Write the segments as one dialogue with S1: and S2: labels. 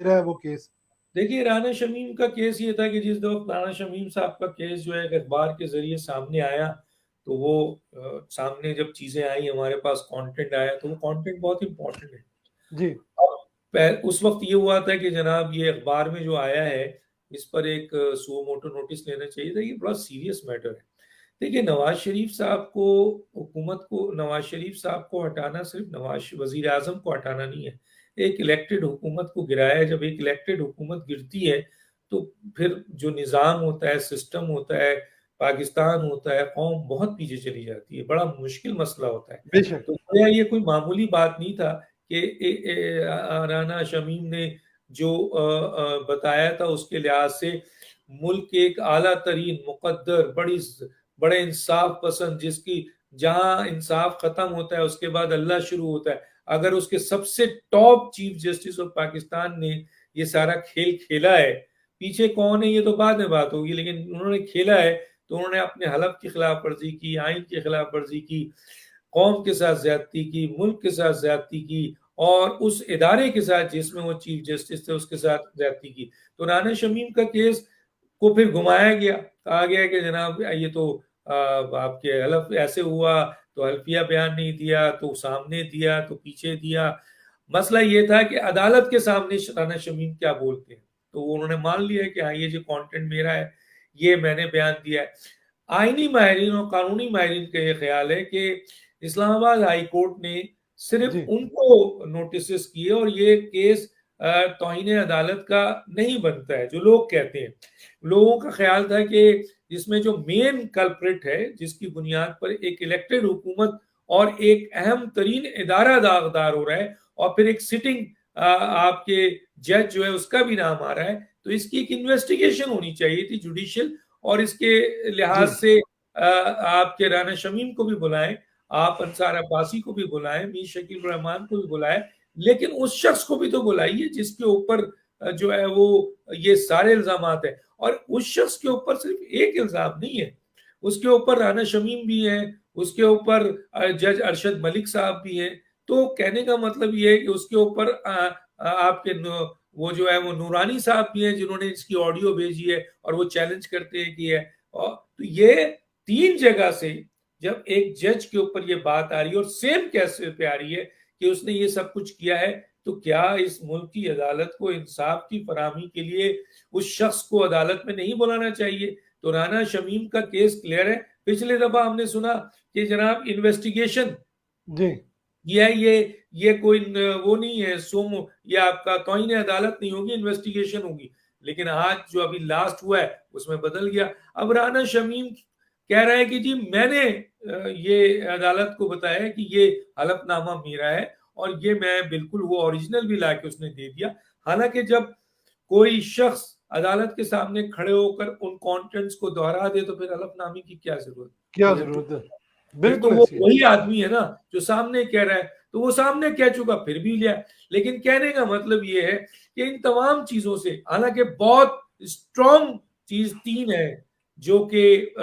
S1: रहा है वो केस?
S2: देखिए, राना शमीम का केस ये था कि जिस वक्त राना शमीम साहब का केस जो है अखबार के जरिए सामने आया, तो वो सामने जब चीजें आई, हमारे पास कंटेंट आया, तो वो कंटेंट बहुत इंपॉर्टेंट है।
S1: जी
S2: अब उस वक्त ये हुआ था कि जनाब ये अखबार में जो आया है, इस पर एक सुओ मोटो नोटिस लेना चाहिए था, ये बड़ा सीरियस मैटर है। देखिए, नवाज शरीफ साहब को, हुकूमत को, नवाज शरीफ साहब को हटाना सिर्फ नवाज वजीर आजम को हटाना नहीं है, एक इलेक्टेड हुकूमत को गिराया है। जब एक इलेक्टेड हुकूमत गिरती है, तो फिर जो निज़ाम होता है, सिस्टम होता है, पाकिस्तान होता है, कौम बहुत पीछे चली जाती है, बड़ा मुश्किल मसला होता है।
S1: बेशक।
S2: तो गोया ये कोई मामूली बात नहीं था कि राना शमीम ने जो बताया था, उसके लिहाज से मुल्क के एक आला तरीन मुकद्दर, बड़े इंसाफ पसंद, जिसकी जहां इंसाफ खत्म होता है उसके बाद अल्लाह शुरू होता है, अगर उसके सबसे top chief justice of Pakistan ने ये सारा खेल खेला है, पीछे कौन है ये तो बाद में बात होगी, लेकिन उन्होंने खेला है, तो उन्होंने अपने हलफ की खिलाफ वर्जी की, आइन की खिलाफ वर्जी की, कौम के साथ ज्यादती की, मुल्क के साथ ज्यादती की, और उस इदारे के साथ जिसमें वो चीफ जस्टिस थे उसके साथ ज्यादती की। तो राना शमीम का केस को फिर घुमाया गया, कहा गया कि जनाब ये तो आपके हलफ ऐसे हुआ, तो हल्फिया बयान नहीं दिया, तो सामने दिया, तो पीछे दिया। मसला ये था कि अदालत के सामने राना शमीम क्या बोलते हैं, तो उन्होंने मान लिया कि हाँ, ये जो कंटेंट मेरा है, ये मैंने बयान दिया है। आईनी माहिरीन और कानूनी माहिरीन का ये ख्याल है कि इस्लामाबाद हाई कोर्ट ने सिर्फ
S1: जी
S2: उनको नोटिस किए, और ये केस तौहीन अदालत का नहीं बनता है जो लोग कहते हैं। लोगों का ख्याल था कि जिसमें जो मेन कल्प्रिट है, जिसकी बुनियाद पर एक इलेक्टेड हुकूमत और एक अहम तरीन इदारा दागदार हो रहा है, और फिर एक सिटिंग आपके जज जो है उसका भी नाम आ रहा है, तो इसकी एक इन्वेस्टिगेशन होनी चाहिए थी जुडिशियल। और इसके
S1: जी
S2: लिहाज से आपके राना शमीम को भी बुलाएं, आप अंसार अब्बासी को भी बुलाएं, मीर शकील रहमान को भी बुलाएं, लेकिन उस शख्स को भी तो बुलाइए जिसके ऊपर जो है वो ये सारे इल्जाम है। और उस शख्स के ऊपर सिर्फ एक इल्जाम नहीं है, उसके ऊपर राना शमीम भी है, उसके ऊपर जज अरशद मलिक साहब भी हैं। तो कहने का मतलब ये है कि उसके ऊपर आपके वो जो है वो नूरानी साहब भी हैं, जिन्होंने इसकी ऑडियो भेजी है और वो चैलेंज करते हैं कि है। और तो ये तीन जगह से जब एक जज के ऊपर ये बात आ रही है, और सेम कैसे पे आ रही है कि उसने ये सब कुछ किया है, तो क्या इस मुल्क की अदालत को इंसाफ की फराहमी के लिए उस शख्स को अदालत में नहीं बुलाना चाहिए? तो राना शमीम का केस क्लियर है। पिछले दफा हमने सुना कि जनाब इन्वेस्टिगेशन
S1: जी
S2: ये कोई वो नहीं है, सोमो ये आपका तौहीन अदालत नहीं होगी, इन्वेस्टिगेशन होगी। लेकिन आज जो अभी लास्ट हुआ है उसमें बदल गया। अब राना शमीम कह रहा है कि जी मैंने ये अदालत को बताया कि ये हलफनामा मेरा है, और ये मैं बिल्कुल वो ओरिजिनल भी ला के उसने दे दिया। हालांकि जब कोई शख्स अदालत के सामने खड़े होकर उन कंटेंट्स को दोहरा दे, तो फिर हलफनामे की क्या जरूरत?
S1: क्या
S2: फिर तो
S1: जरूरत है?
S2: फिर तो
S1: बिल्कुल
S2: वो
S1: ऐसी है।
S2: वही आदमी है ना जो सामने कह रहा है, तो वो सामने कह चुका फिर भी लिया। लेकिन कहने का मतलब ये है कि इन तमाम चीजों से, हालांकि बहुत स्ट्रॉन्ग चीज तीन है जो कि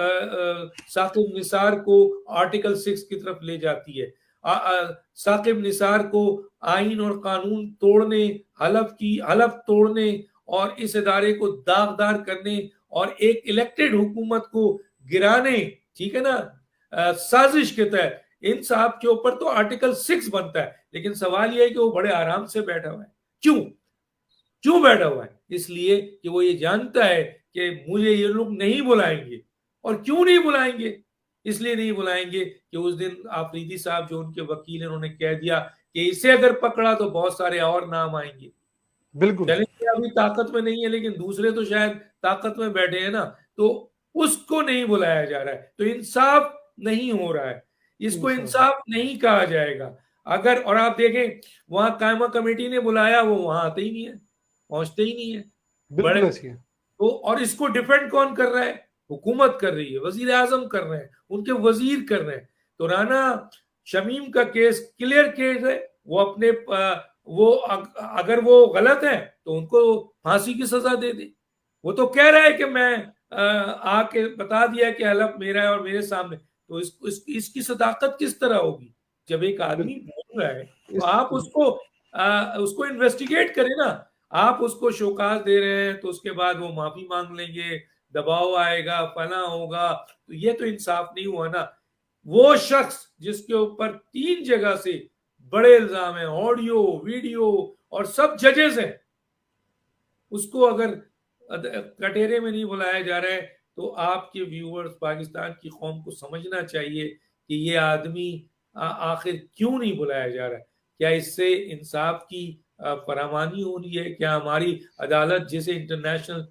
S2: साकिब निसार को आर्टिकल 6 की तरफ ले जाती है। साकिब निसार को आइन और कानून तोड़ने, हलफ तोड़ने, और इस इदारे को दागदार करने, और एक इलेक्टेड हुकूमत को गिराने, ठीक है ना, साजिश के तहत इन साहब के ऊपर तो आर्टिकल 6 बनता है। लेकिन सवाल यह है कि वो बड़े आराम से बैठा हुआ है। क्यों? क्यों बैठा हुआ है? इसलिए कि वो ये जानता है कि मुझे ये लोग नहीं बुलाएंगे। और क्यों नहीं बुलाएंगे? इसलिए नहीं बुलाएंगे कि उस दिन आफरीदी साहब जो उनके वकील हैं, उन्होंने कह दिया कि इसे अगर पकड़ा तो बहुत सारे और नाम आएंगे।
S1: बिल्कुल।
S2: चलेंगे अभी ताकत में नहीं है, लेकिन दूसरे तो शायद ताकत में बैठे हैं ना, तो उसको नहीं बुलाया जा रहा है, तो इंसाफ नहीं हो रहा है, इसको
S1: इंसाफ।
S2: इंसाफ नहीं कहा जाएगा। अगर और आप देखें, वहां कायमा कमेटी ने बुलाया, वो वहां आते ही नहीं है, पहुंचते ही नहीं है। बड़े
S1: बिल्कुल ऐसी है।
S2: तो और इसको डिफेंड कौन कर रहा है? हुकूमत कर रही है, वजीर आजम कर रहे हैं, उनके वजीर कर रहे हैं। तो राना शमीम का केस क्लियर केस है। वो अपने वो अगर वो गलत है तो उनको फांसी की सजा दे दे। वो तो कह रहा है कि मैं आके बता दिया कि हलफ मेरा है और मेरे सामने, तो इसकी सदाकत किस तरह होगी? जब एक आदमी
S1: बिल्कुल।
S2: बोल रहा है तो
S1: इस
S2: आप उसको इन्वेस्टिगेट करें ना। आप उसको शोकाज दे रहे हैं तो उसके बाद वो माफी मांग लेंगे, दबाव आएगा, फना होगा, तो ये तो इंसाफ नहीं हुआ ना। वो शख्स जिसके ऊपर 3 जगह से बड़े इल्जाम है, ऑडियो, वीडियो और सब जजेस हैं, उसको अगर कटेरे में नहीं बुलाया जा रहा है, तो आपके व्यूअर्स, पाकिस्तान की कौम को समझना चाहिए कि ये आदमी आखिर क्यों नहीं बुलाया जा रहा है। क्या इससे इंसाफ की फरामानी हो रही है? क्या हमारी अदालत, जिसे इंटरनेशनल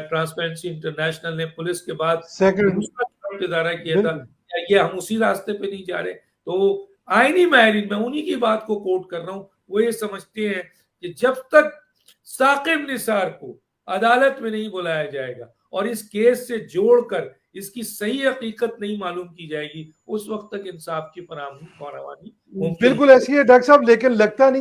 S2: ट्रांसपेरेंसी इंटरनेशनल ने पुलिस के बाद दूसरा करप्ट इदारा किया था, क्या ये हम उसी रास्ते पे नहीं जा रहे? तो आईनी माहिरीन, मैं उन्हीं की बात को कोट कर रहा हूं, वो ये समझते हैं कि जब तक साकिब निसार को अदालत में नहीं बुलाया जाएगा और इस केस से जोड़कर इसकी सही हकीकत नहीं मालूम की जाएगी, उस वक्त तक इंसाफ की फरावानी मुमकिन
S1: बिल्कुल ऐसी है डॉक्टर साहब, लेकिन लगता नहीं